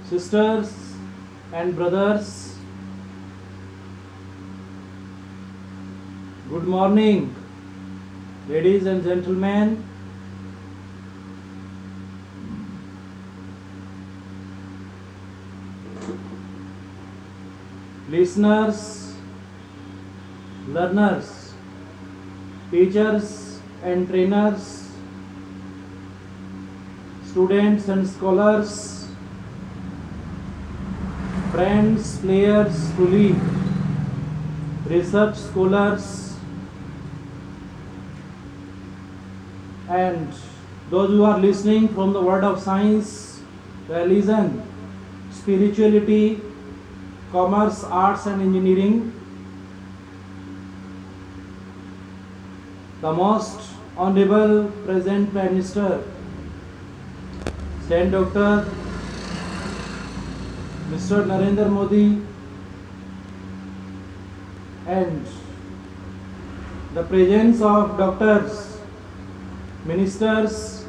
Sisters and brothers, good morning, ladies and gentlemen. Listeners, learners, teachers and trainers, students and scholars, friends, players, colleagues, research scholars, and those who are listening from the world of science, religion, spirituality, commerce, arts and engineering, the most honorable present Prime Minister, Saint Dr. Mr. Narendra Modi, and the presence of doctors, ministers,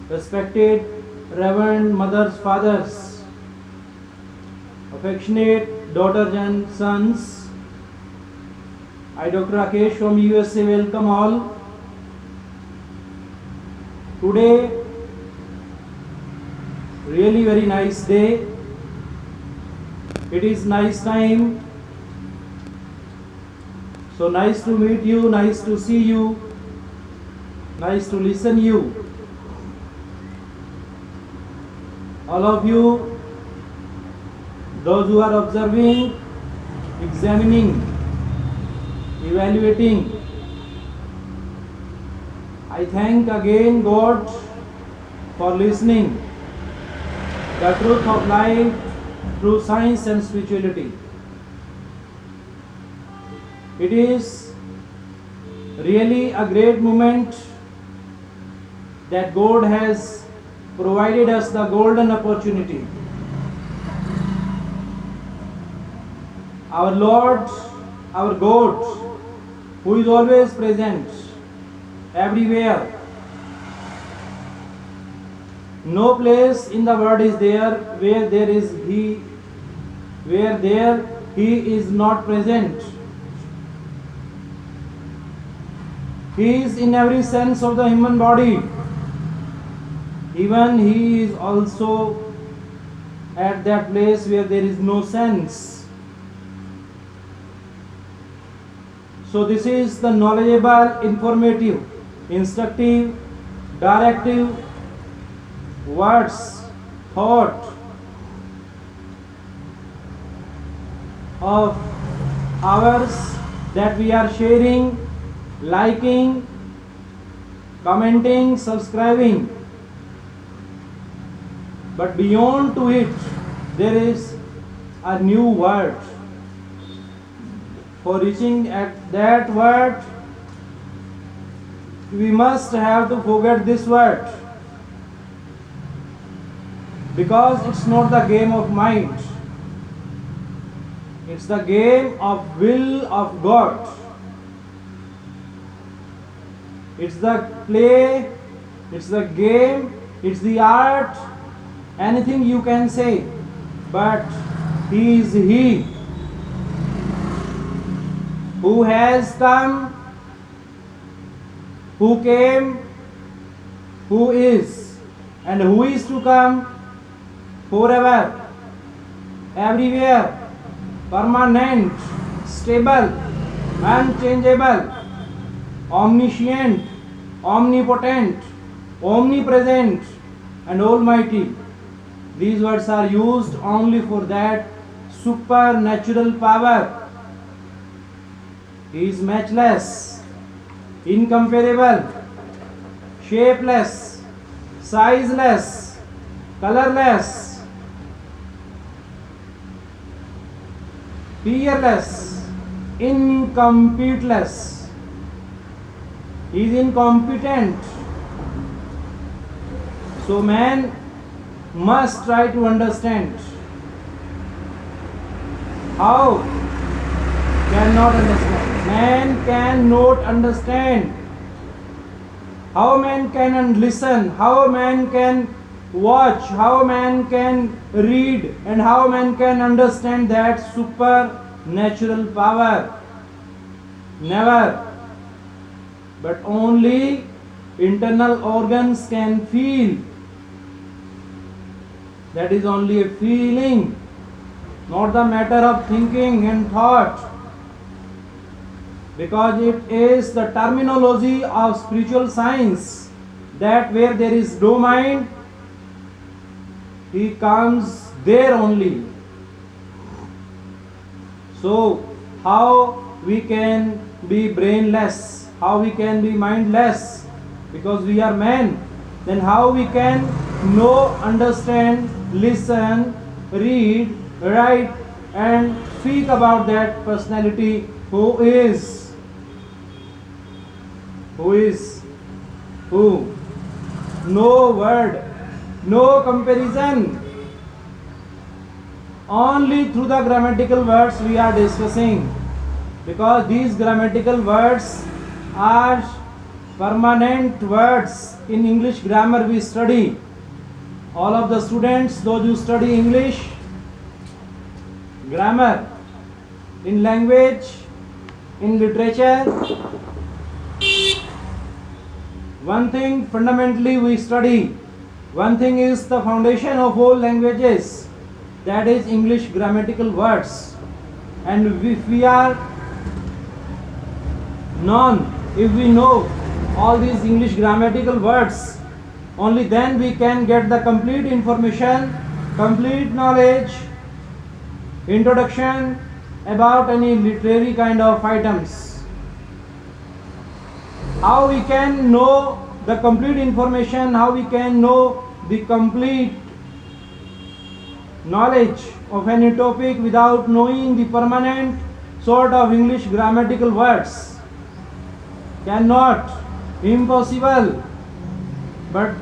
respected reverend mothers, fathers, affectionate daughters and sons, I, Dr. Rakesh from USA, welcome all. Today, really very nice day. It is nice time. So nice to meet you, nice to see you, nice to listen you. All of you, those who are observing, examining, evaluating, I thank again God for listening the truth of life through science and spirituality. It is really a great moment that God has provided us the golden opportunity. Our Lord, our God, who is always present everywhere. No place in the world is there where there is He, where there He is not present. He is in every sense of the human body. Even He is also at that place where there is no sense. So this is the knowledgeable, informative, instructive, directive words, thought of ours that we are sharing, liking, commenting, subscribing. But beyond to it, there is a new word. For reaching at that word, we must have to forget this word. Because it's not the game of mind. It's the game of will of God. It's the play, it's the game, it's the art, anything you can say. But He is He who has come, who came, who is, and who is to come forever, everywhere, permanent, stable, unchangeable, omniscient, omnipotent, omnipresent, and almighty. These words are used only for that supernatural power. He is matchless, incomparable, shapeless, sizeless, colorless, peerless, incompeteless. He is incompetent. So man must try to understand. How? Cannot understand. Man cannot understand. How man can listen, how man can watch, how man can read, and how man can understand that supernatural power? Never. But only internal organs can feel. That is only a feeling, not the matter of thinking and thought. Because it is the terminology of spiritual science that where there is no mind, he comes there only. So how we can be brainless, how we can be mindless, because we are men? Then how we can know, understand, listen, read, write, and speak about that personality who is who? No word, no comparison. Only through the grammatical words we are discussing, because these grammatical words are permanent words. In English grammar we study. All of the students, those who study English grammar, in language, in literature, one thing fundamentally we study. One thing is the foundation of all languages, that is English grammatical words. And if we are if we know all these English grammatical words, only then we can get the complete information, complete knowledge, introduction about any literary kind of items. How we can know the complete information, how we can know the complete knowledge of any topic without knowing the permanent sort of English grammatical words? Cannot, impossible. But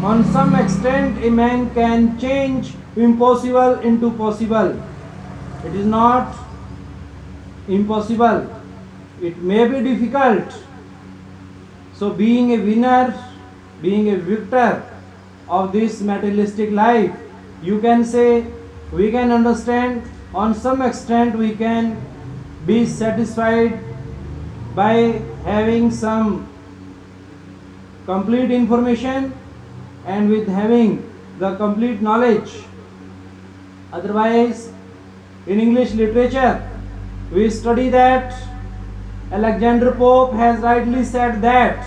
on some extent a man can change impossible into possible. It is not impossible, it may be difficult. So being a winner, being a victor of this materialistic life, you can say, we can understand, on some extent we can be satisfied by having some complete information and with having the complete knowledge. Otherwise, in English literature, we study that Alexander Pope has rightly said that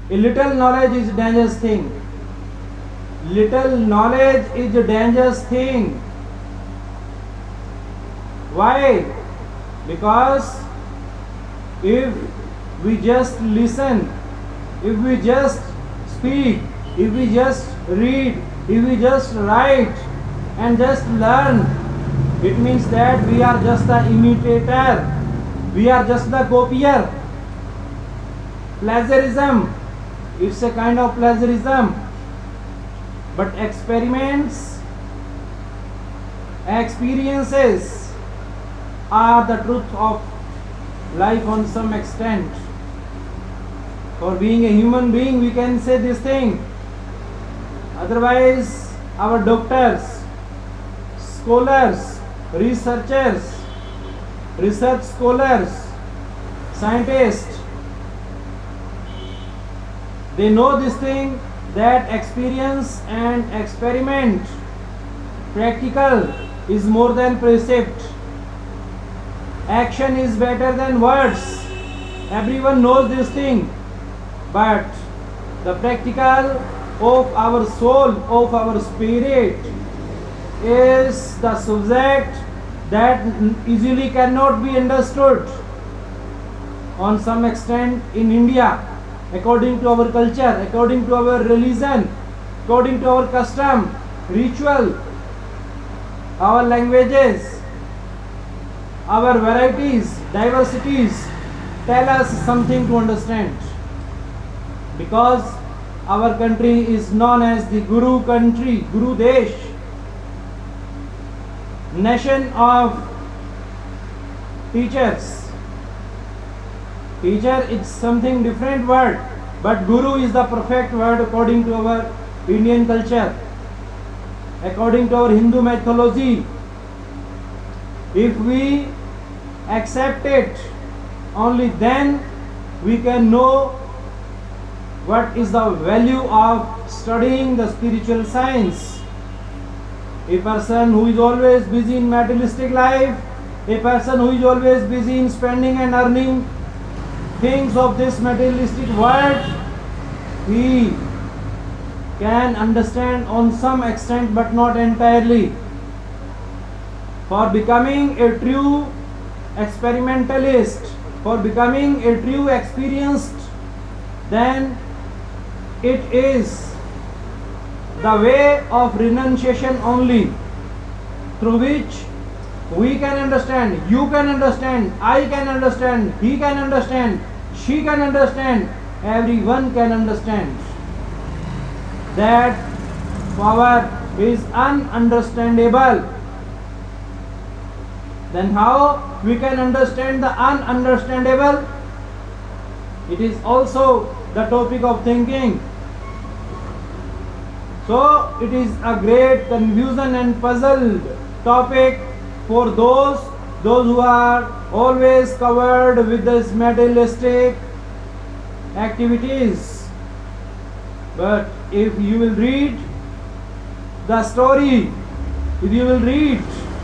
a little knowledge is a dangerous thing. Little knowledge is a dangerous thing. Why? Because if we just listen, if we just speak, if we just read, if we just write and just learn, it means that we are just the imitator. We are just the copier. Plagiarism, it's a kind of plagiarism. But experiments, experiences are the truth of life on some extent. For being a human being, we can say this thing. Otherwise, our doctors, scholars, researchers, research scholars, scientists, they know this thing, that experience and experiment, practical is more than precept. Action is better than words. Everyone knows this thing. But the practical of our soul, of our spirit, is the subject that easily cannot be understood. On some extent in India, according to our culture, according to our religion, according to our custom, ritual, our languages, our varieties, diversities tell us something to understand. Because our country is known as the Guru country, Guru Desh, nation of teachers. Teacher is something different word. But Guru is the perfect word according to our Indian culture, according to our Hindu mythology. If we accept it, only then we can know what is the value of studying the spiritual science. A person who is always busy in materialistic life, a person who is always busy in spending and earning things of this materialistic world, he can understand on some extent but not entirely. For becoming a true experimentalist, for becoming a true experienced, then it is the way of renunciation only, through which we can understand, you can understand, I can understand, he can understand, she can understand, everyone can understand that power is ununderstandable. Then how we can understand the ununderstandable? It is also the topic of thinking. So it is a great confusion and puzzled topic for those who are always covered with this materialistic activities. But if you will read the story, if you will read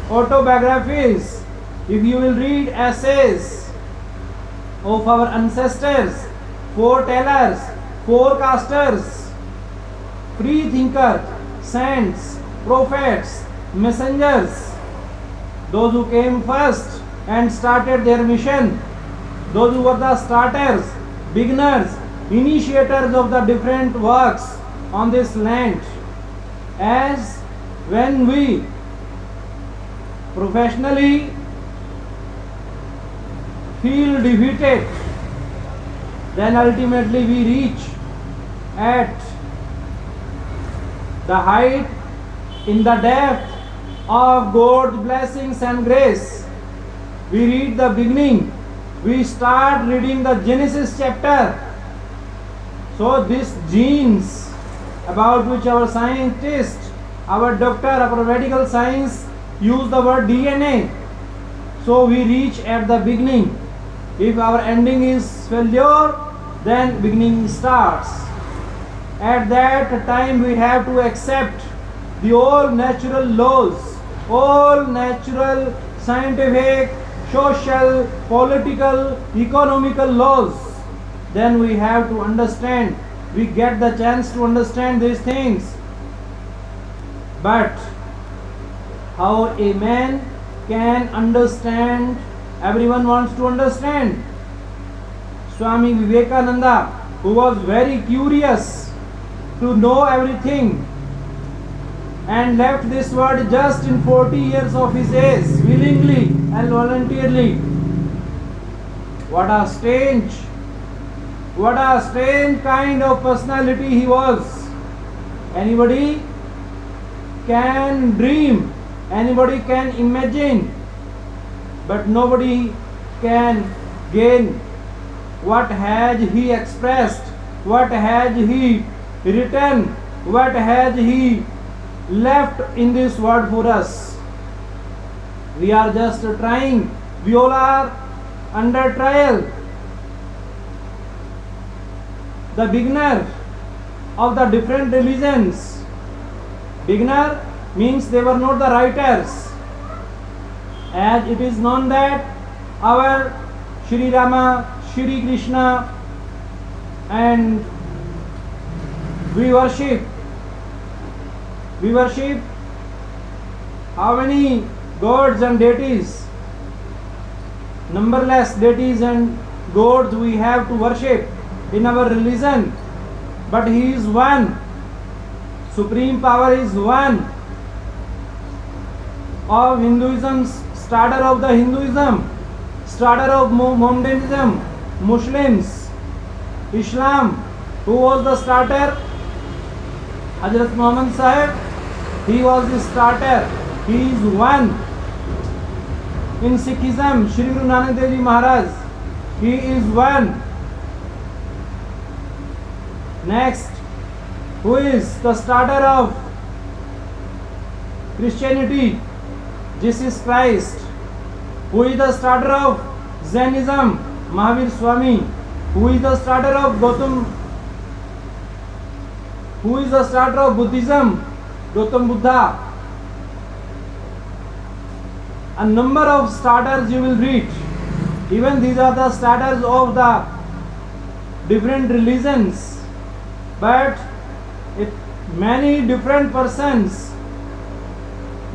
autobiographies, if you will read essays of our ancestors, foretellers, forecasters, free thinkers, saints, prophets, messengers, those who came first and started their mission, those who were the starters, beginners, initiators of the different works on this land, as when we professionally feel defeated, then ultimately we reach at the height in the depth of God's blessings and grace. We read the beginning, we start reading the Genesis chapter. So these genes about which our scientists, our doctor, our medical science use the word DNA. So we reach at the beginning. If our ending is failure, then beginning starts. At that time we have to accept the all natural laws, all natural, scientific, social, political, economical laws. Then we have to understand, we get the chance to understand these things. But how a man can understand, everyone wants to understand. Swami Vivekananda, who was very curious to know everything, and left this world just in 40 years of his age, willingly and voluntarily. What a strange kind of personality he was. Anybody can dream, anybody can imagine, but nobody can gain what has he expressed, what has he written, what has he left in this world for us. We are just trying, we all are under trial. The beginner of the different religions, beginner means they were not the writers, as it is known that our Shri Rama, Shri Krishna, and we worship how many gods and deities? Numberless deities and gods we have to worship in our religion, but he is one. Supreme power is one. Of Hinduism's starter of the Hinduism, starter of Mohammedanism, Muslims, Islam, who was the starter? Hazrat Muhammad Sahib, he was the starter, he is one. In Sikhism, Shri Guru Nanak Dev Ji Maharaj, he is one. Next, who is the starter of Christianity? Jesus Christ. Who is the starter of Jainism? Mahavir Swami. Who is the starter of Gautam? Who is the starter of Buddhism? Gautam Buddha. A number of starters you will read. Even these are the starters of the different religions. But many different persons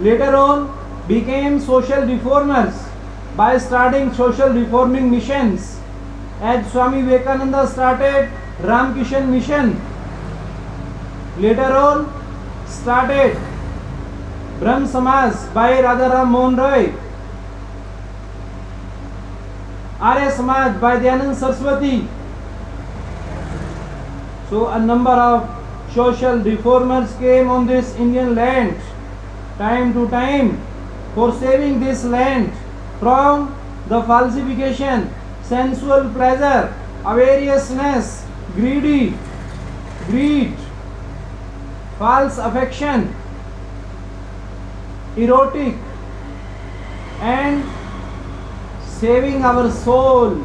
later on became social reformers by starting social reforming missions. As Swami Vivekananda started Ramkishan Mission, later on started Brahm Samaj by Radharam Mohan Roy, Arya Samaj by Dayanand Saraswati. So a number of social reformers came on this Indian land time to time for saving this land from the falsification, sensual pleasure, avariciousness, greed, false affection, erotic, and saving our soul.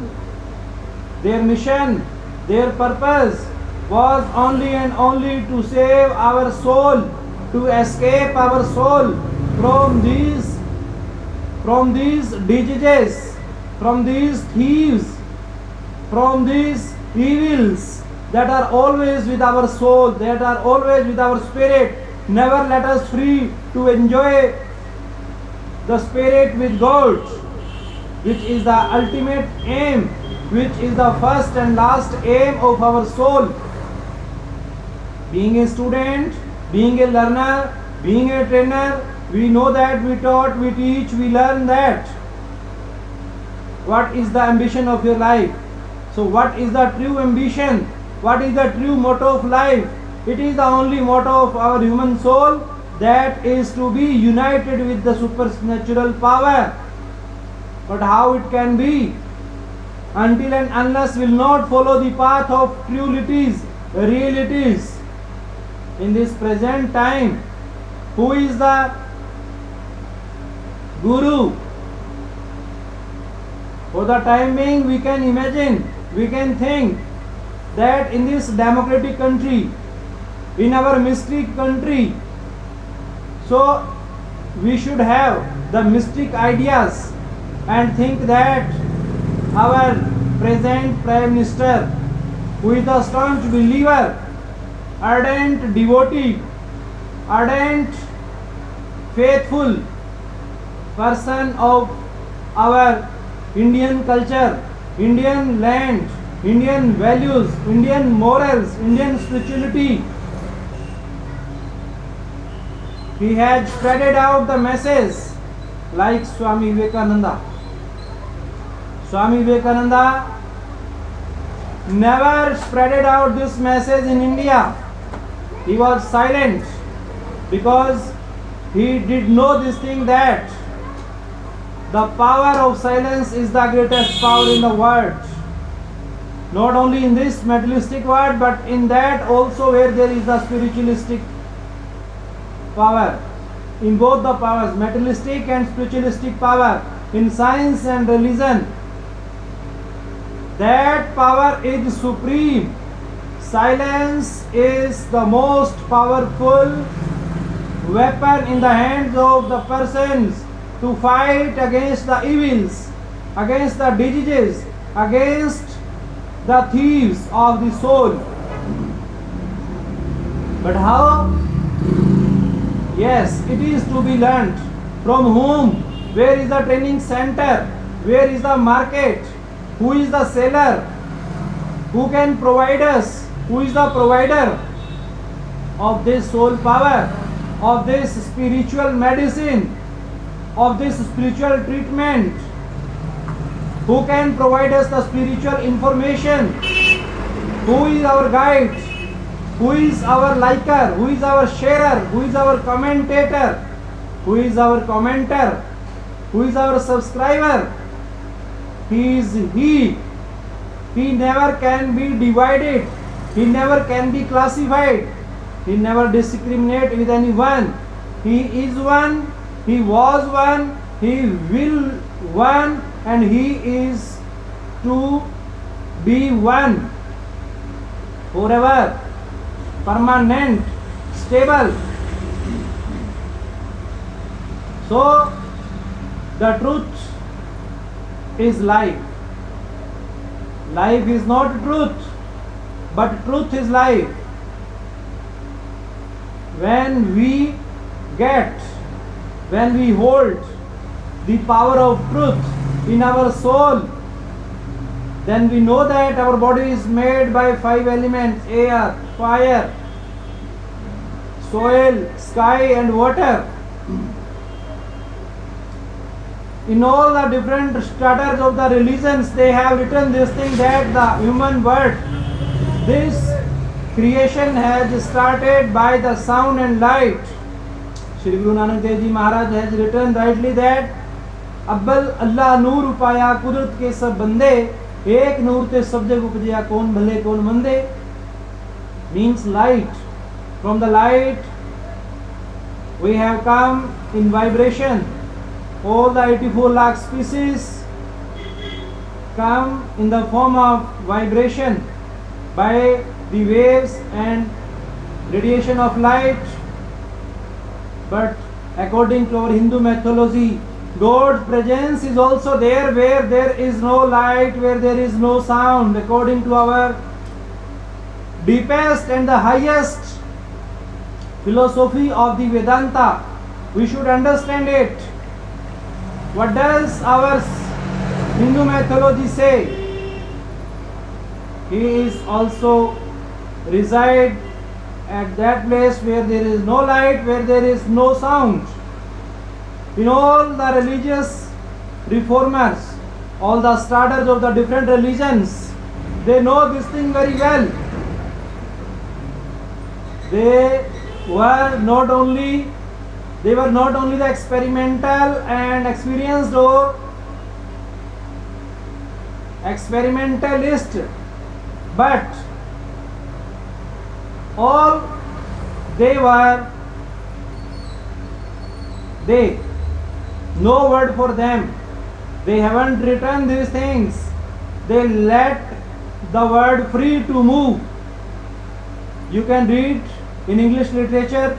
Their mission, their purpose was only and only to save our soul, to escape our soul from these diseases, from these thieves, from these evils that are always with our soul, that are always with our spirit. Never let us free to enjoy the spirit with God, which is the ultimate aim, which is the first and last aim of our soul. Being a student, being a learner, being a trainer, we know that, we taught, we teach, we learn that. What is the ambition of your life? So what is the true ambition? What is the true motto of life? It is the only motto of our human soul, that is to be united with the supernatural power. But how it can be? Until and unless will not follow the path of realities. In this present time, who is the Guru? For the time being, we can imagine, we can think that in this democratic country, in our mystic country, so we should have the mystic ideas and think that our present Prime Minister, who is a staunch believer, ardent devotee, ardent faithful person of our Indian culture, Indian land, Indian values, Indian morals, Indian spirituality, he had spread out the message like Swami Vivekananda. Swami Vivekananda never spread out this message in India. He was silent because he did know this thing, that the power of silence is the greatest power in the world. Not only in this materialistic world, but in that also where there is a spiritualistic power. In both the powers, materialistic and spiritualistic power, in science and religion, that power is supreme. Silence is the most powerful weapon in the hands of the persons to fight against the evils, against the diseases, against the thieves of the soul. But how? Yes, it is to be learnt. From whom? Where is the training center? Where is the market? Who is the seller? Who can provide us? Who is the provider of this soul power, of this spiritual medicine, of this spiritual treatment? Who can provide us the spiritual information? Who is our guide? Who is our liker? Who is our sharer? Who is our commentator? Who is our commenter? Who is our subscriber? He is He. He never can be divided. He never can be classified. He never discriminate with anyone. He is one, he was one, he will one, and he is to be one forever, permanent, stable. So the truth is life. Life is not truth, but truth is life. When we hold the power of truth in our soul, then we know that our body is made by 5 elements: air, fire, soil, sky and water. In all the different stratas of the religions, they have written this thing, that the human birth, this creation has started by the sound and light. Shri Guru Nanak Dev Ji Maharaj has written rightly that अव्वल अल्लाह नूर उपाया कुदरत के सब बंदे, एक नूर ते सब जग उपजया कौन भले कौन मंदे. Means light. From the light we have come in vibration. All the 84 lakh species come in the form of vibration by the waves and radiation of light. But according to our Hindu mythology, God's presence is also there where there is no light, where there is no sound. According to our deepest and the highest philosophy of the Vedanta, we should understand it. What does our Hindu mythology say? He is also reside at that place where there is no light, where there is no sound. In all the religious reformers, all the starters of the different religions, they know this thing very well. They were not only the experimental and experienced or experimentalist, but all they no word for them. They haven't written these things. They let the word free to move. You can read in English literature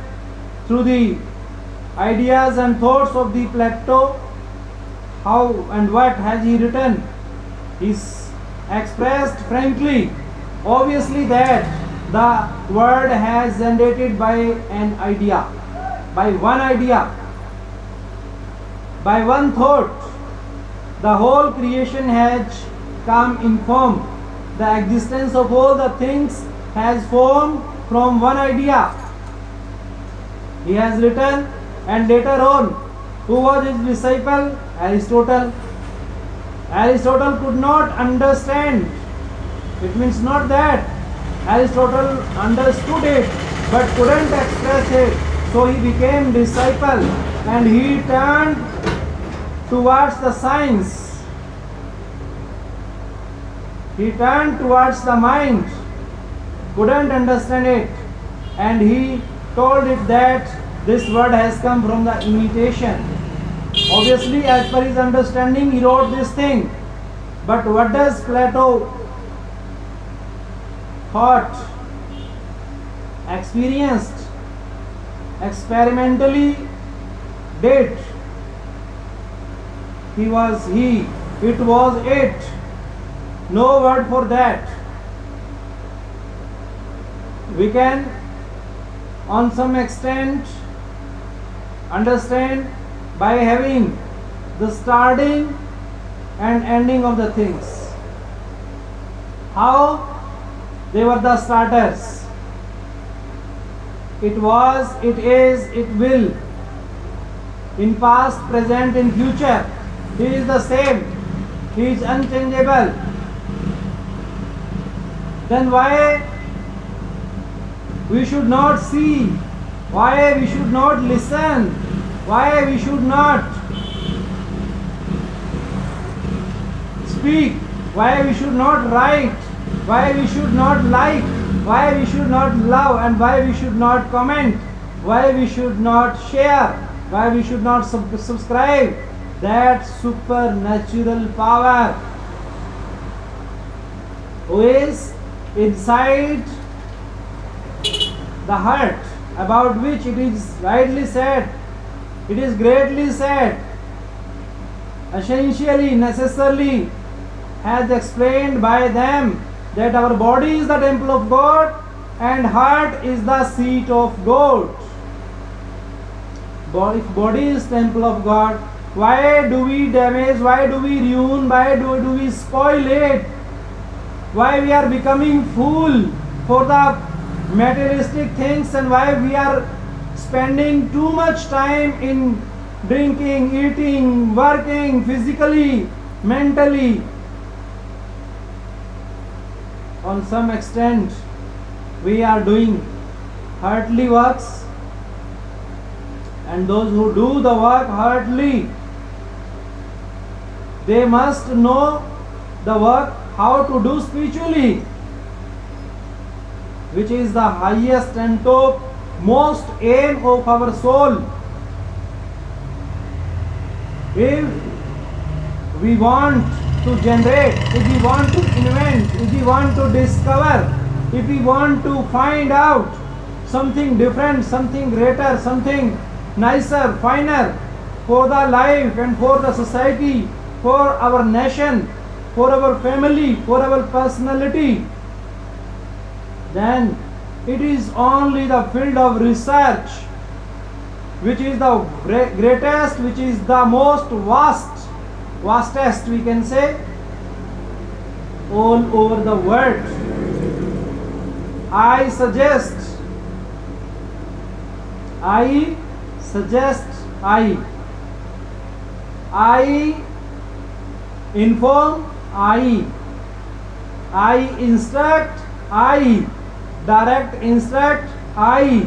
through the ideas and thoughts of the Plato, how and what has he written. He's expressed frankly, obviously, that the word has generated by an idea, by one idea, by one thought. The whole creation has come in form. The existence of all the things has formed from one idea. He has written, and later on, who was his disciple? Aristotle. Aristotle could not understand. It means not that Aristotle understood it but couldn't express it. So he became disciple and he turned towards the science. He turned towards the mind, couldn't understand it, and he told it that this word has come from the imitation. Obviously, as per his understanding, he wrote this thing. But what does Plato thought, experienced, experimentally did? He was he, it was it. No word for that. We can, on some extent, understand by having the starting and ending of the things. How they were the starters. It was, it is, it will. In past, present, in future. He is the same. He is unchangeable. Then why we should not see? Why we should not listen? Why we should not speak? Why we should not write? Why we should not like? why we should not love, and why we should not comment, why we should not share, why we should not subscribe. That supernatural power who is inside the heart, about which it is rightly said, it is greatly said, essentially, necessarily, has explained by them that our body is the temple of God and heart is the seat of God. If body is temple of God, why do we damage, why do we ruin, why do we spoil it? Why we are becoming fool for the materialistic things, and why we are spending too much time in drinking, eating, working physically, mentally. On some extent we are doing heartily works, and those who do the work heartily, they must know the work how to do spiritually, which is the highest and top most aim of our soul. If we want to generate, if we want to invent, if we want to discover, if we want to find out something different, something greater, something nicer, finer for the life and for the society, for our nation, for our family, for our personality, then it is only the field of research which is the greatest, which is the most vastest, we can say, all over the world. I suggest, I inform, I instruct, I direct, instruct, I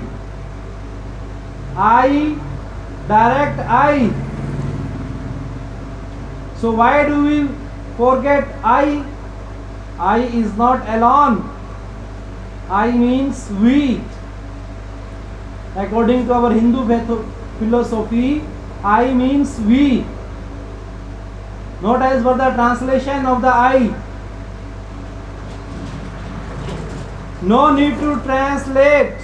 direct, I. So why do we forget I? I is not alone. I means we. According to our Hindu philosophy, I means we. Not as per the translation of the I. No need to translate,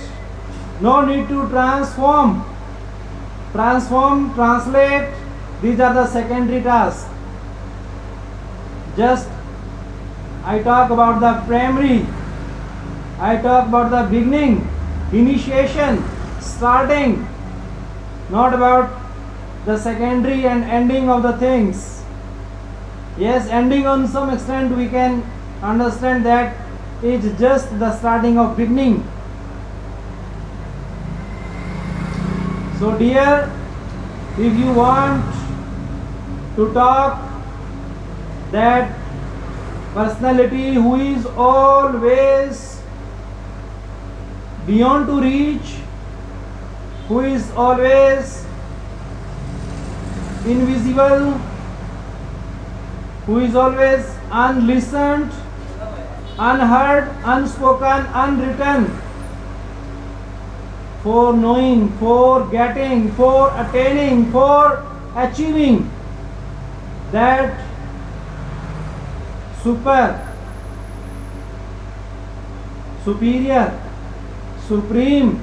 no need to transform. Transform, translate, these are the secondary tasks. Just I talk about the primary, I talk about the beginning, initiation, starting, not about the secondary and ending of the things. Yes, ending on some extent we can understand that it's just the starting of beginning. So dear, if you want to talk that personality who is always beyond to reach, who is always invisible, who is always unlistened, unheard, unspoken, unwritten, for knowing, for getting, for attaining, for achieving that superior, supreme,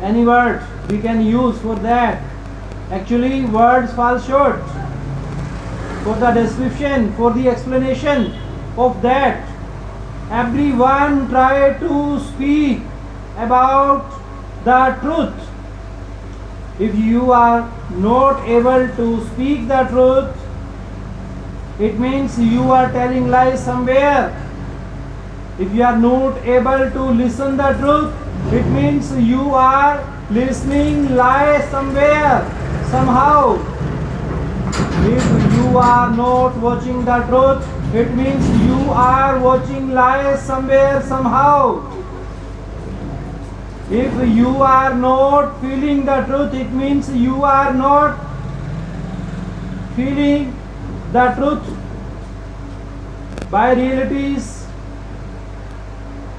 any word we can use for that. Actually words fall short for the description, for the explanation of that. Everyone try to speak about the truth. If you are not able to speak the truth, it means you are telling lies somewhere. If you are not able to listen the truth, it means you are listening lies somewhere, somehow. If you are not watching the truth, it means you are watching lies somewhere, somehow. If you are not feeling the truth, it means you are not feeling the truth by realities.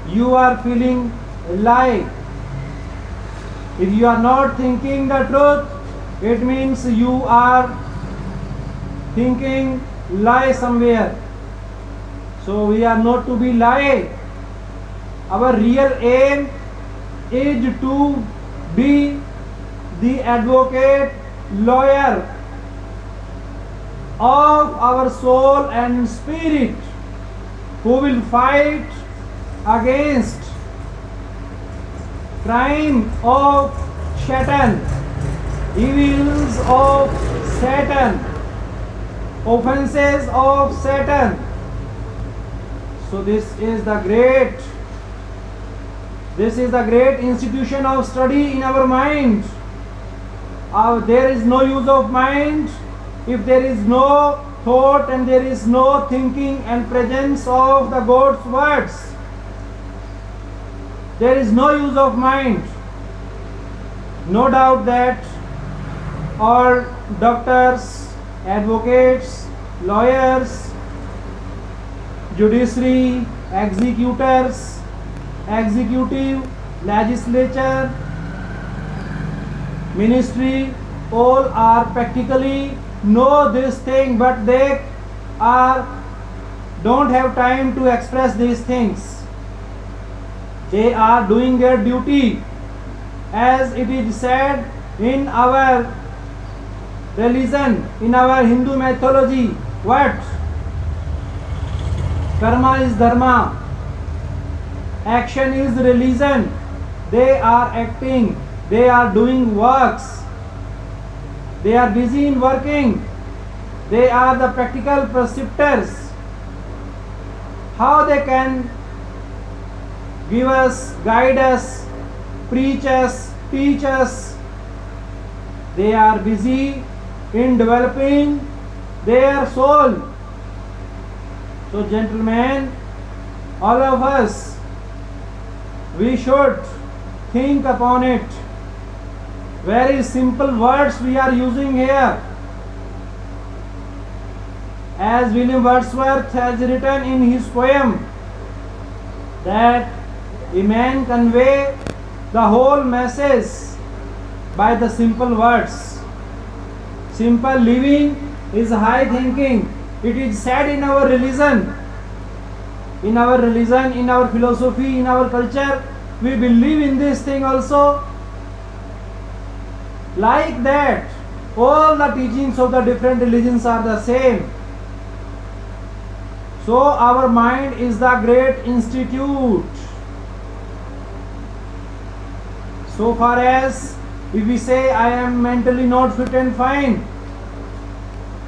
you are feeling lie. If you are not thinking the truth, it means you are thinking lie somewhere. So we are not to be lie. Our real aim is to be the advocate, lawyer of our soul and spirit, who will fight against crime of Satan, evils of Satan, offenses of Satan. So this is the great institution of study in our mind. There is no use of mind if there is no thought and there is no thinking and presence of the God's words. There is no use of mind. No doubt that all doctors, advocates, lawyers, judiciary, executors, executive, legislature, ministry, all are practically know this thing, but they don't have time to express these things. They are doing their duty, as it is said in our religion, in our Hindu mythology. What? Karma is dharma. Action is religion. They are acting. They are doing works. They are busy in working. They are the practical preceptors. How they can give us, guide us, preach us, teach us? They are busy in developing their soul. So gentlemen, all of us, we should think upon it. Very simple words we are using here. As William Wordsworth has written in his poem, that a man convey the whole message by the simple words. Simple living is high thinking. It is said in our religion, in our philosophy, in our culture. We believe in this thing also. Like that, all the teachings of the different religions are the same. So our mind is the great institute. So far as if we say I am mentally not fit and fine,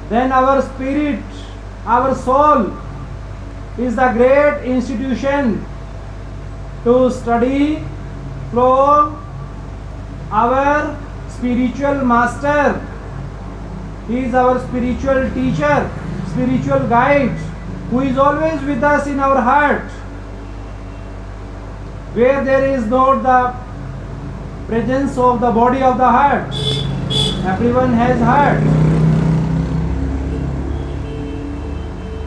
then our spirit, our soul is the great institution to study from our spiritual master. He is our spiritual teacher, spiritual guide, who is always with us in our heart. Where there is not the presence of the body of the heart, everyone has heart.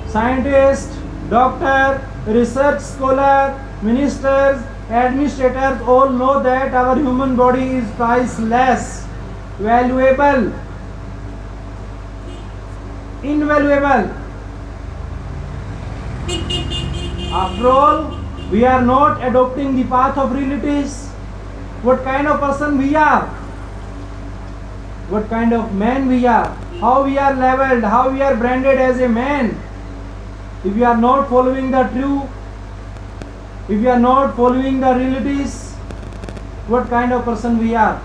Scientist, doctor, research scholar, ministers, administrators all know that our human body is priceless, valuable, invaluable. After all, we are not adopting the path of relatives. What kind of person we are? What kind of man we are? How we are labeled? How we are branded as a man? If we are not following the truth, if we are not following the realities, what kind of person we are?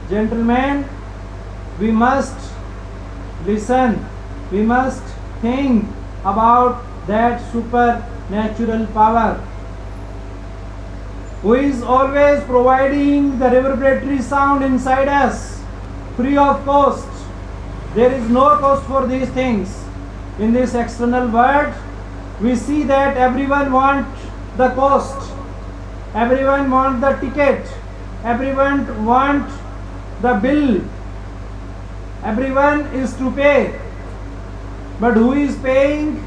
Gentlemen, we must listen. We must think about that supernatural power, who is always providing the reverberatory sound inside us, free of cost. There is no cost for these things. In this external world, we see that everyone wants the cost, everyone wants the ticket, everyone wants the bill, everyone is to pay. But who is paying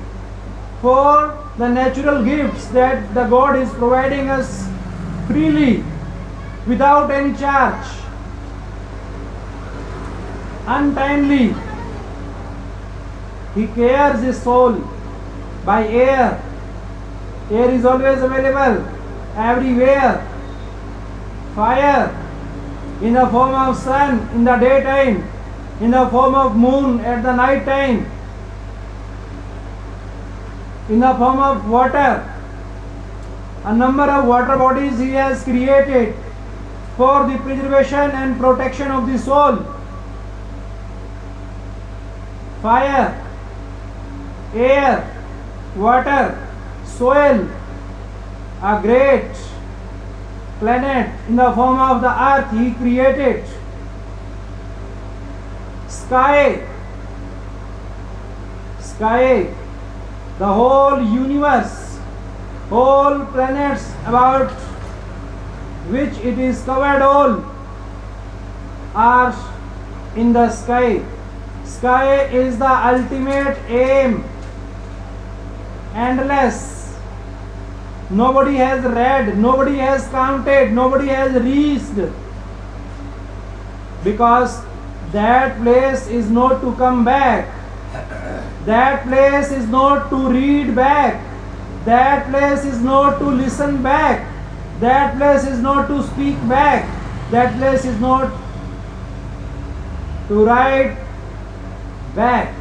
for the natural gifts that the God is providing us freely without any charge. Untimely, He cares His soul by air. Air is always available everywhere. Fire in the form of sun in the daytime, in the form of moon at the night time, in the form of water. A number of water bodies He has created for the preservation and protection of the soul. Fire, air, water, soil, a great planet in the form of the earth He created. Sky, the whole universe, whole planets about which it is covered, all are in the sky. Sky is the ultimate aim, endless. Nobody has read, nobody has counted, nobody has reached, because that place is not to come back. That place is not to read back. That place is not to listen back. That place is not to speak back. That place is not to write back.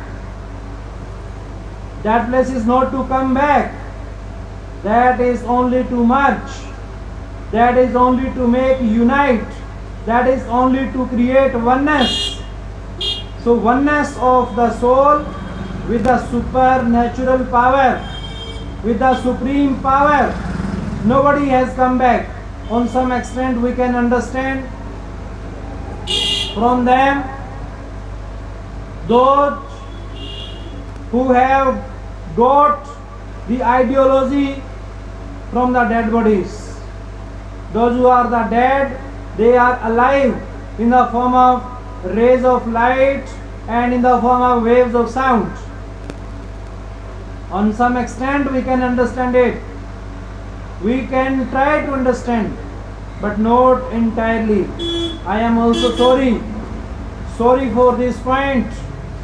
That place is not to come back. That is only to merge. That is only to make unite. That is only to create oneness. So oneness of the soul with the supernatural power, with the supreme power. Nobody has come back. On some extent we can understand from them, those who have got the ideology from the dead bodies. Those who are the dead, they are alive in the form of rays of light and in the form of waves of sound. On some extent we can understand it. We can try to understand, but not entirely. I am also sorry for this point.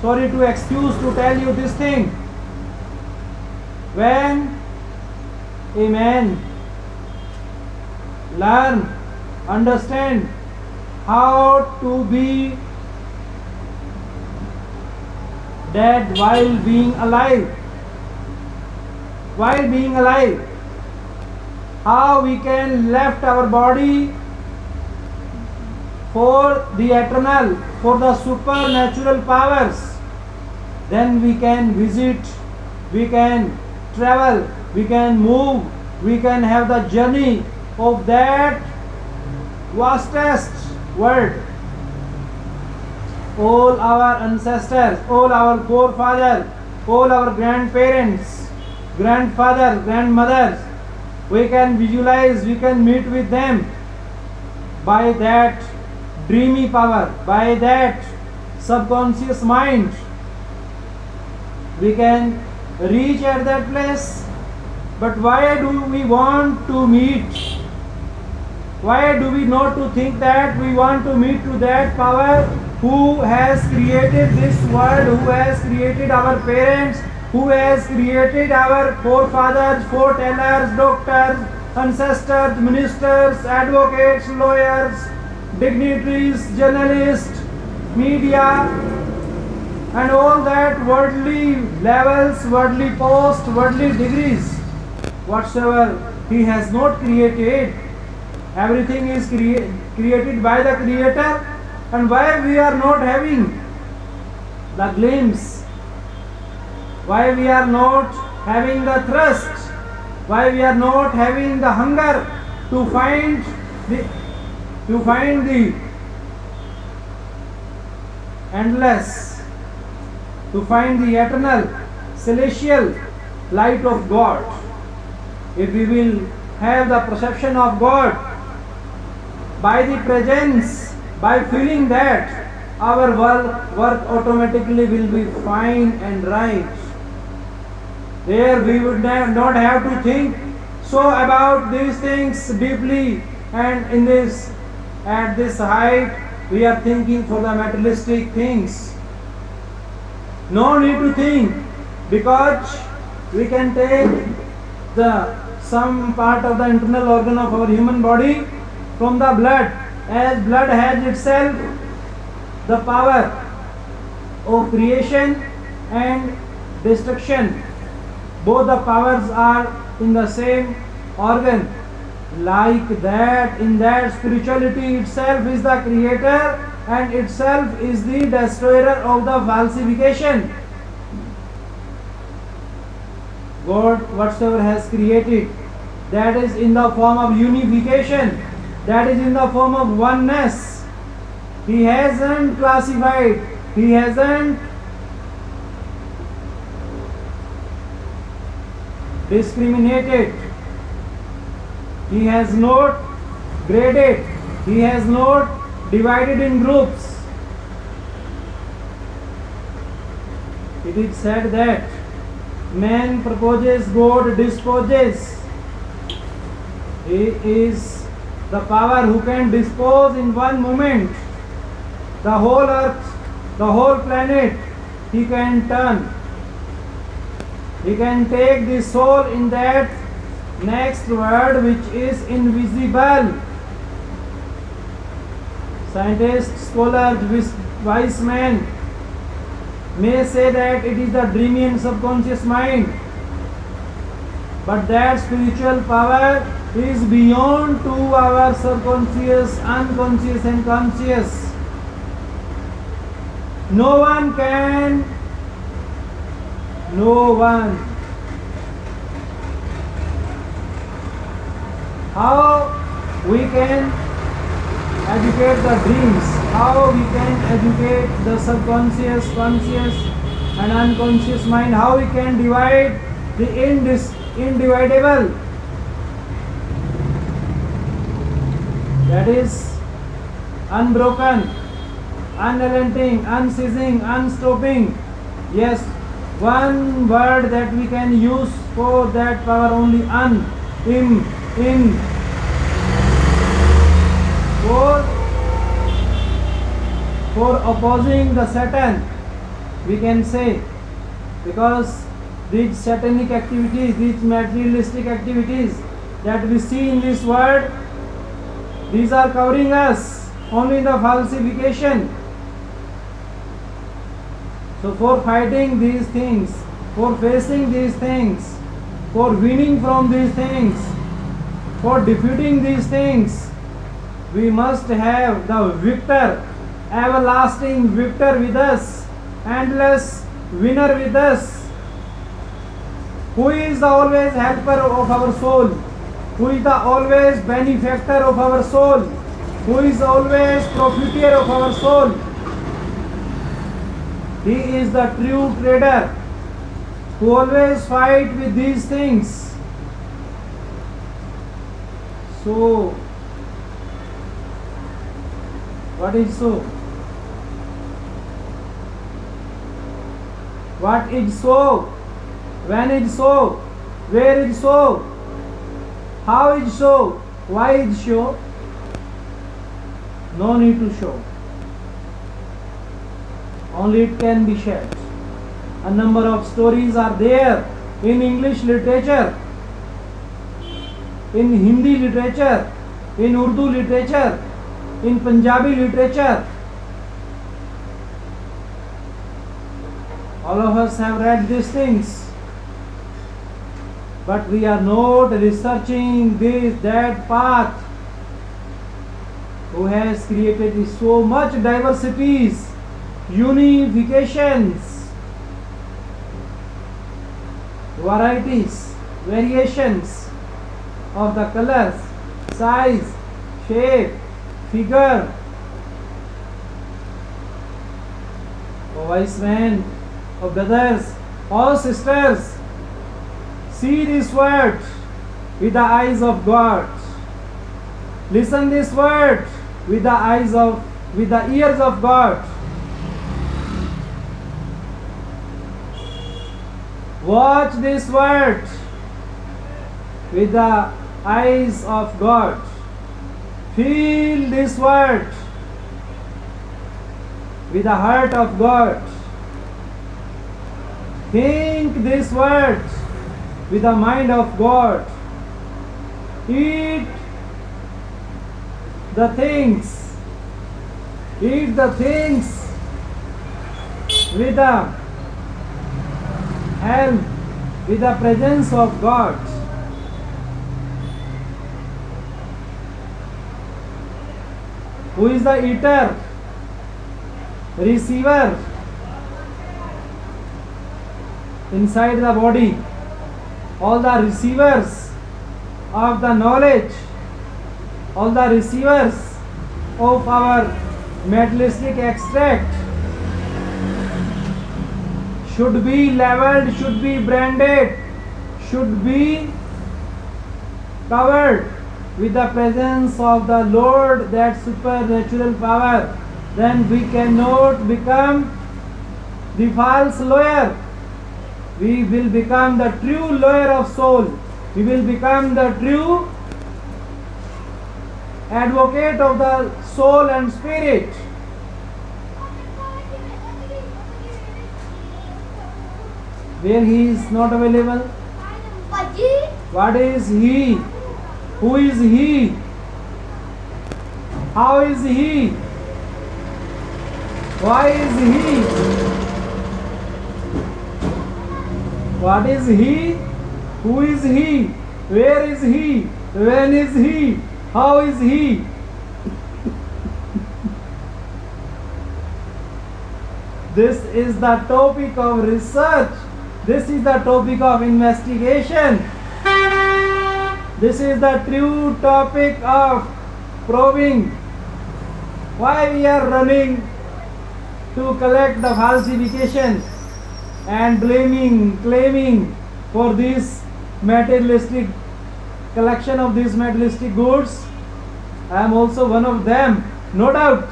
Sorry to excuse to tell you this thing. When a man learn, understand how to be dead while being alive, how we can left our body for the eternal, for the supernatural powers, then we can visit, we can travel, we can move, we can have the journey of that vastest world. All our ancestors, all our forefathers, all our grandparents, grandfathers, grandmothers, we can visualize, we can meet with them by that dreamy power, by that subconscious mind. We can reach at that place. But why do we want to meet? Why do we not to think that we want to meet to that power who has created this world, who has created our parents, who has created our forefathers, foretellers, doctors, ancestors, ministers, advocates, lawyers, dignitaries, journalists, media, and all that worldly levels, worldly posts, worldly degrees, whatsoever He has not created. Everything is created by the Creator. And why we are not having the glimpse? Why we are not having the thirst? Why we are not having the hunger to find the endless, to find the eternal, celestial light of God? If we will have the perception of God by the presence, by feeling that, our work automatically will be fine and right. There we would not have to think so about these things deeply, and in this, at this height, we are thinking for the materialistic things. No need to think, because we can take the some part of the internal organ of our human body from the blood, as blood has itself the power of creation and destruction. Both the powers are in the same organ. Like that, in that, spirituality itself is the creator and itself is the destroyer of the falsification. God, whatsoever has created, that is in the form of unification, that is in the form of oneness. He hasn't classified, he hasn't discriminated, he has not graded, he has not divided in groups. It is said that man proposes, God disposes. He is the power who can dispose in one moment the whole earth, the whole planet. He can turn. He can take the soul in that next world which is invisible. Scientists, scholars, wise men may say that it is the dreamy and subconscious mind, but that spiritual power is beyond to our subconscious, unconscious and conscious. No one can, no one. How we can educate the dreams, how we can educate the subconscious, conscious and unconscious mind, how we can divide the indivisible. That is unbroken, unrelenting, unceasing, unstopping. Yes, one word that we can use for that power only, in, for opposing the Satan, we can say, because these satanic activities, these materialistic activities that we see in this world, these are covering us only in the falsification. So for fighting these things, for facing these things, for winning from these things, for defeating these things, we must have the victor, everlasting victor with us, endless winner with us, who is the always helper of our soul, who is the always benefactor of our soul, who is always profiteer of our soul. He is the true trader who always fight with these things. So, what is so? What is so? When is so? Where is so? How is so? Why is so? No need to show. Only it can be shared. A number of stories are there in English literature, in Hindi literature, in Urdu literature, in Punjabi literature. All of us have read these things, but we are not researching that path who has created so much diversities, unifications, varieties, variations of the colors, size, shape, figure. O wise men, O brothers, O sisters, see this word with the eyes of God. Listen this word with the ears of God. Watch this word with the eyes of God. Feel this word with the heart of God. Think this word with the mind of God. Eat the things. Eat the things with the help, with the presence of God. Who is the eater? Receiver inside the body. All the receivers of the knowledge, all the receivers of our materialistic extract should be leveled, should be branded, should be covered with the presence of the Lord, that supernatural power. Then we cannot become the false lawyer. We will become the true lawyer of soul. We will become the true advocate of the soul and spirit. Where he is not available? What is he? Who is he? How is he? Why is he? What is he? Who is he? Where is he? When is he? How is he? This is the topic of research. This is the topic of investigation. This is the true topic of probing. Why we are running to collect the falsification and claiming for this materialistic collection of these materialistic goods. I am also one of them, no doubt,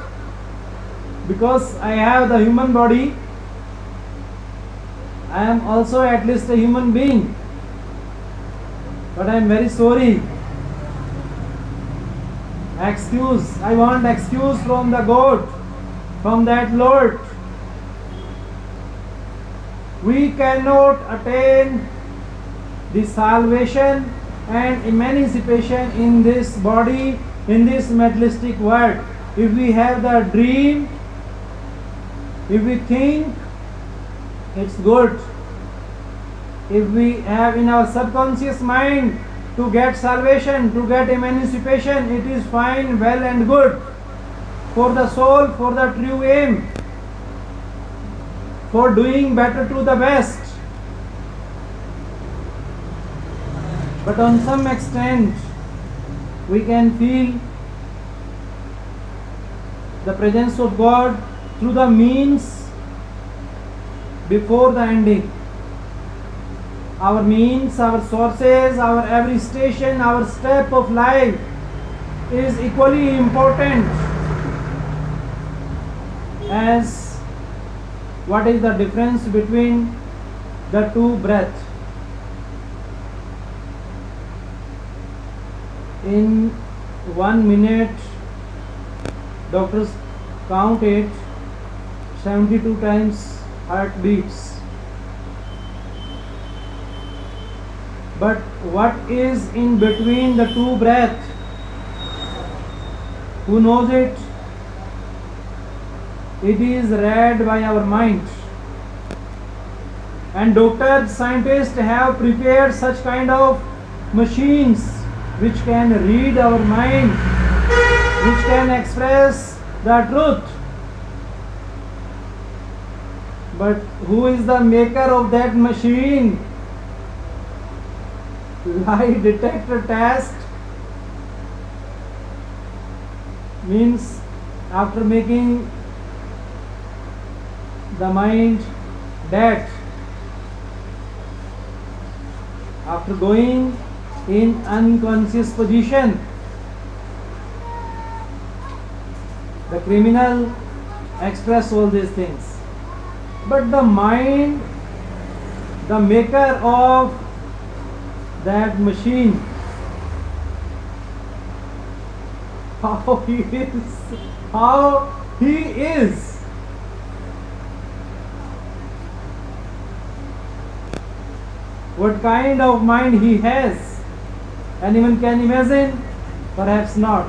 because I have the human body. I am also at least a human being, but I am very sorry. I want excuse from the God, from that Lord. We cannot attain the salvation and emancipation in this body, in this materialistic world. If we have the dream, if we think it's good, if we have in our subconscious mind to get salvation, to get emancipation, it is fine, well and good for the soul, for the true aim, for doing better to the best. But on some extent, we can feel the presence of God through the means before the ending. Our means, our sources, our every station, our step of life is equally important as what is the difference between the two breaths. In 1 minute, doctors count it 72 times heartbeats. But what is in between the two breaths? Who knows it? It is read by our mind. And doctors, scientists have prepared such kind of machines which can read our mind, which can express the truth. But who is the maker of that machine? Lie detector test means after making the mind dead, after going in unconscious position, the criminal express all these things. But the mind the maker of that machine, how he is. What kind of mind he has? Anyone can imagine? Perhaps not.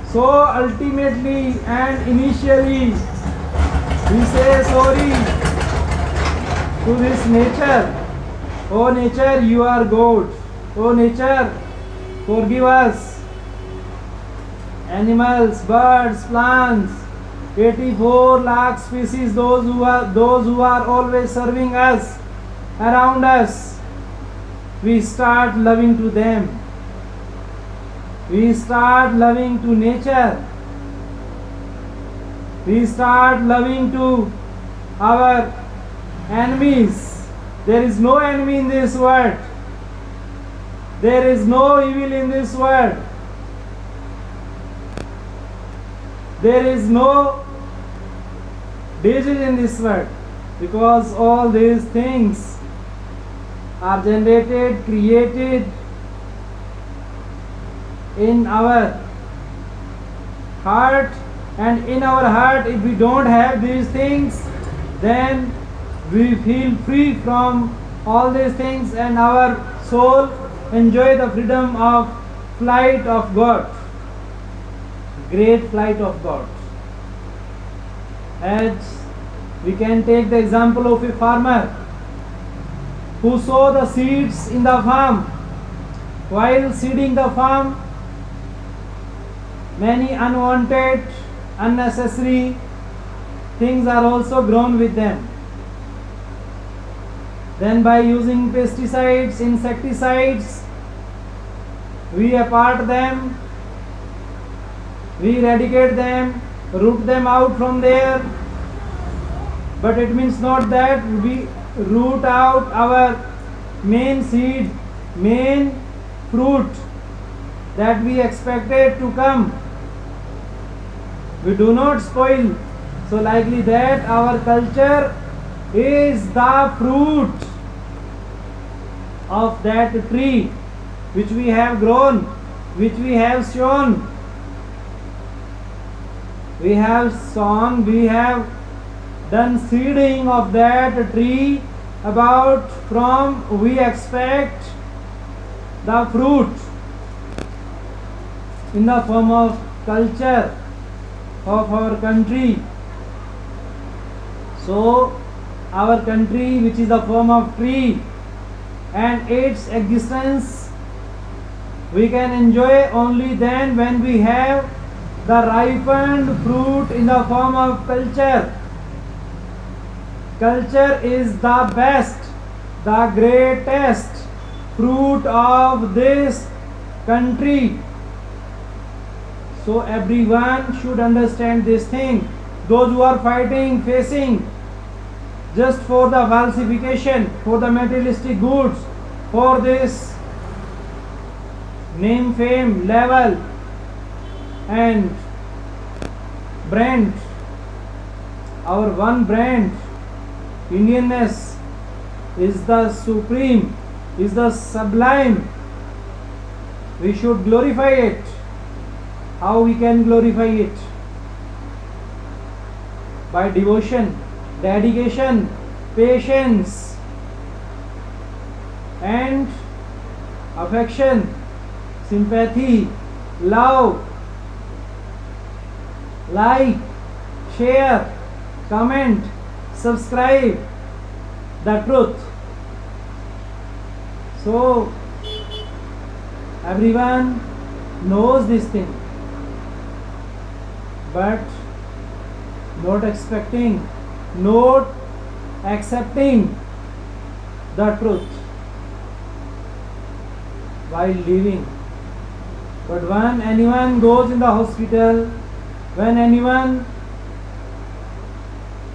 So ultimately and initially we say sorry to this nature. Oh nature, you are good. Oh nature, forgive us. Animals, birds, plants, 84 lakh species, those who are always serving us, around us, we start loving to them. We start loving to nature. We start loving to our enemies. There is no enemy in this world. There is no evil in this world. There is no disease in this world, because all these things are generated, created in our heart, and in our heart, if we don't have these things, then we feel free from all these things, and our soul enjoy the freedom of flight of God, great flight of God. As we can take the example of a farmer who sow the seeds in the farm. While seeding the farm, many unwanted, unnecessary things are also grown with them. Then by using pesticides, insecticides, we apart them, we eradicate them, root them out from there. But it means not that we root out our main seed, main fruit that we expected to come. We do not spoil. So likely that our culture is the fruit of that tree which we have grown, which we have sown. We have sown, we have done seeding of that tree, about from we expect the fruit in the form of culture of our country. So our country, which is the form of tree, and its existence we can enjoy only then when we have the ripened fruit in the form of culture. Culture is the best, the greatest fruit of this country. So everyone should understand this thing. Those who are fighting, facing just for the falsification, for the materialistic goods, for this name, fame, level and brand, our one brand, Indianness, is the supreme, is the sublime. We should glorify it. How we can glorify it? By devotion, dedication, patience and affection, sympathy, love, like, share, comment, subscribe the truth. So everyone knows this thing, but not expecting, not accepting the truth while living. But when anyone goes in the hospital, when anyone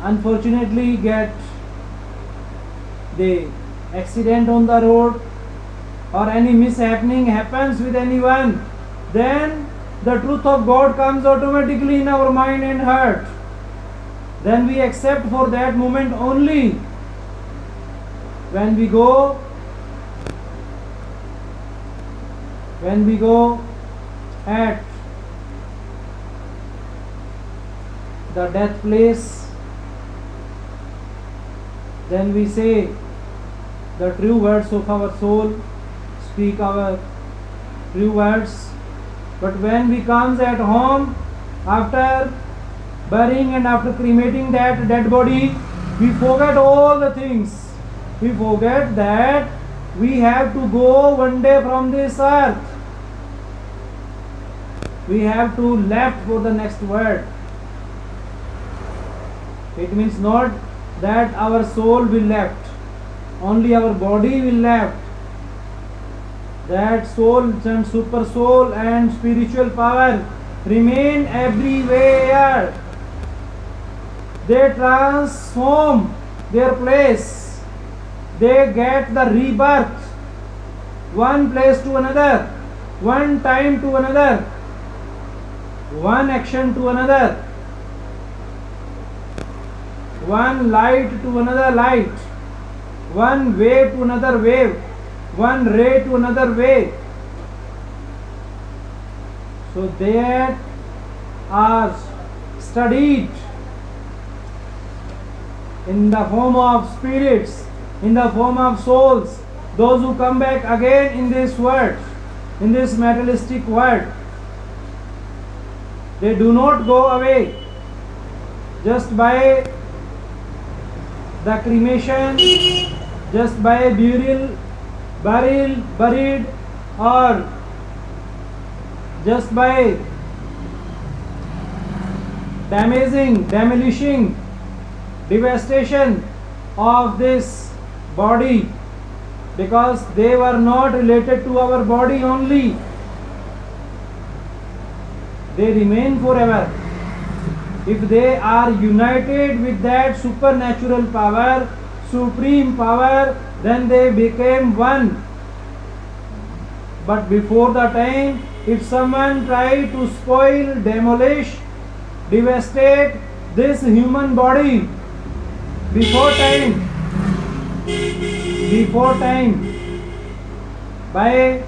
unfortunately get the accident on the road, or any mishappening happens with anyone, then the truth of God comes automatically in our mind and heart. Then we accept for that moment only when we go at the death place, then we say the true words of our soul, speak our true words. But when we comes at home, after burying and after cremating that dead body, we forget all the things. We forget that we have to go one day from this earth. We have to left for the next world. It means not that our soul will left, only our body will left. That soul and super soul and spiritual power remain everywhere. They transform their place. They get the rebirth, one place to another, one time to another, one action to another, one light to another light, one wave to another wave, one ray to another ray. So they are studied in the form of spirits, in the form of souls, those who come back again in this world, in this materialistic world. They do not go away just by the cremation, just by buried, or just by demolishing, devastation of this body, because they were not related to our body only. They remain forever. If they are united with that supernatural power, supreme power, then they became one. But before the time, if someone try to spoil, demolish, devastate this human body before time, by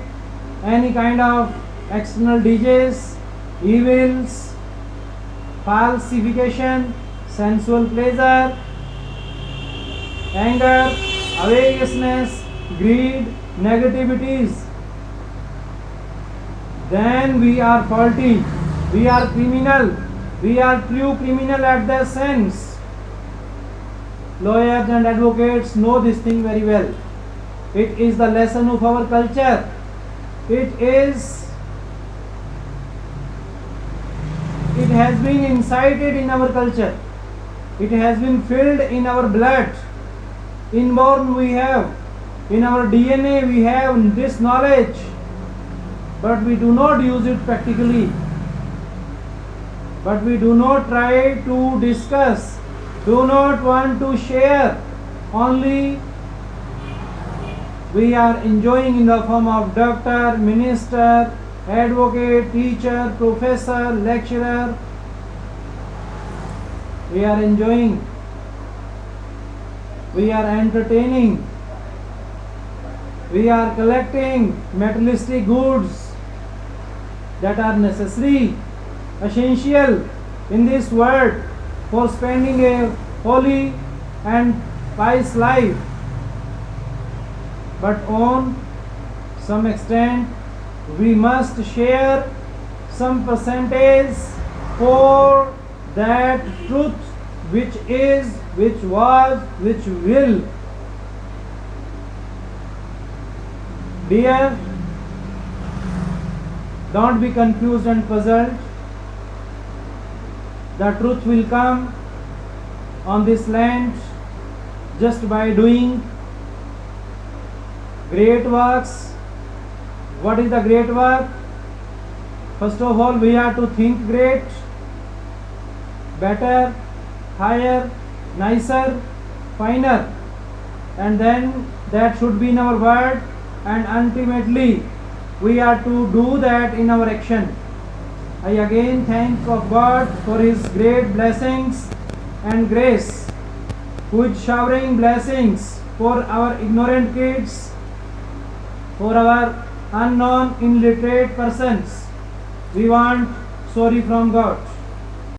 any kind of external disease, evils, falsification, sensual pleasure, anger, avarice, greed, negativities, then we are faulty, we are criminal, we are true criminal at the sense. Lawyers and advocates know this thing very well. It is the lesson of our culture. It has been incited in our culture. It has been filled in our blood. Inborn we have. In our DNA we have this knowledge. But we do not use it practically. But we do not try to discuss. Do not want to share. Only we are enjoying in the form of doctor, minister, advocate, teacher, professor, lecturer. We are enjoying. We are entertaining. We are collecting materialistic goods that are necessary, essential in this world for spending a holy and pious life. But on some extent, we must share some percentage for that truth which is, which was, which will. Dear, don't be confused and puzzled. The truth will come on this land just by doing great works. What is the great work? First of all, we have to think great, better, higher, nicer, finer, and then that should be in our word, and ultimately we are to do that in our action. I again thank of God for His great blessings and grace, who is showering blessings for our ignorant kids, for our unknown illiterate persons. We want sorry from God.